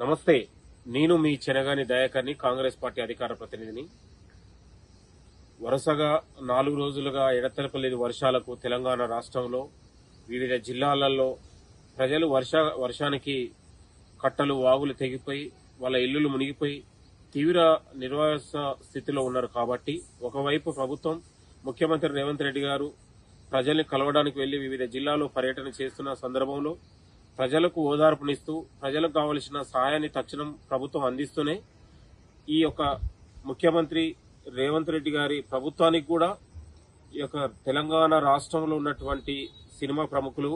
నమస్తే. నేను మీ చెనగాని దయాకర్ని, కాంగ్రెస్ పార్టీ అధికార ప్రతినిధిని. వరుసగా 4 రోజులుగా ఎడతెరపలేని వర్షాలకు తెలంగాణ రాష్ట్రంలో వివిధ జిల్లాలలో ప్రజలు వర్షానికి కట్టలు వాగులు తెగిపోయి వాళ్ళ ఇళ్లు మునిగిపోయి తీవ్ర నిర్వాస స్థితిలో ఉన్నారు. కాబట్టి ఒకవైపు ప్రభుత్వం ముఖ్యమంత్రి రేవంత్ రెడ్డి గారు ప్రజల్ని కలవడానికి వెళ్లి వివిధ జిల్లాల్లో పర్యటన చేస్తున్న సందర్భంలో ప్రజలకు ఓదార్పునిస్తూ ప్రజలకు కావలసిన సహాయాన్ని తక్షణం ప్రభుత్వం అందిస్తూనే ఈ యొక్క ముఖ్యమంత్రి రేవంత్ రెడ్డి గారి ప్రభుత్వానికి కూడా ఈ యొక్క తెలంగాణ రాష్ట్రంలో ఉన్నటువంటి సినిమా ప్రముఖులు,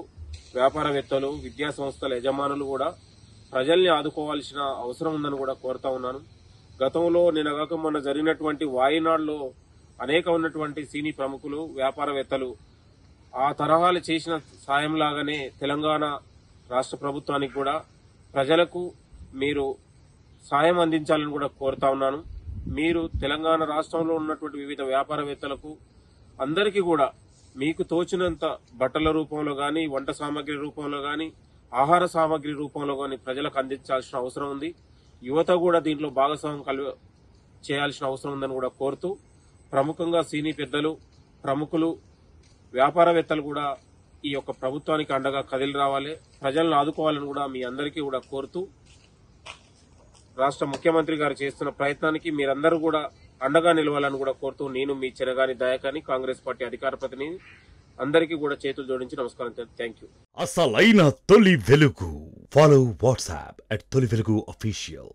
వ్యాపారవేత్తలు, విద్యా సంస్థల యజమానులు కూడా ప్రజల్ని ఆదుకోవాల్సిన అవసరం ఉందని కూడా కోరుతా ఉన్నాను. గతంలో నిన్నగాక మొన్న జరిగినటువంటి వాయినాడులో అనేక ఉన్నటువంటి సినీ ప్రముఖులు, వ్యాపారవేత్తలు ఆ తరహాలు చేసిన సాయం లాగానే తెలంగాణ రాష్ట్ర ప్రభుత్వానికి కూడా ప్రజలకు మీరు సాయం అందించాలని కూడా కోరుతా ఉన్నాను. మీరు తెలంగాణ రాష్ట్రంలో ఉన్నటువంటి వివిధ వ్యాపారవేత్తలకు అందరికీ కూడా మీకు తోచినంత బట్టల రూపంలో గాని, వంట సామాగ్రి రూపంలో గాని, ఆహార సామాగ్రి రూపంలో గాని ప్రజలకు అందించాల్సిన అవసరం ఉంది. యువత కూడా దీంట్లో భాగస్వామ్యం చేయాల్సిన అవసరం ఉందని కూడా కోరుతూ, ప్రముఖంగా సినీ పెద్దలు, ప్రముఖులు, వ్యాపారవేత్తలు కూడా ఈ యొక్క ప్రభుత్వానికి అండగా కదిలి రావాలి, ప్రజలను ఆదుకోవాలని కూడా మీ అందరికీ కూడా కోరుతూ, రాష్ట్ర ముఖ్యమంత్రి గారు చేస్తున్న ప్రయత్నానికి మీరందరూ కూడా అండగా నిలవాలని కూడా కోరుతూ, నేను మీ చెనగాని దయాకర్ని, కాంగ్రెస్ పార్టీ అధికార ప్రతినిధి. అందరికీ కూడా చేతులు జోడించి నమస్కారం. Thank you. అసలైన తొలి వెలుగు. ఫాలో వాట్సాప్ @తొలి వెలుగు official.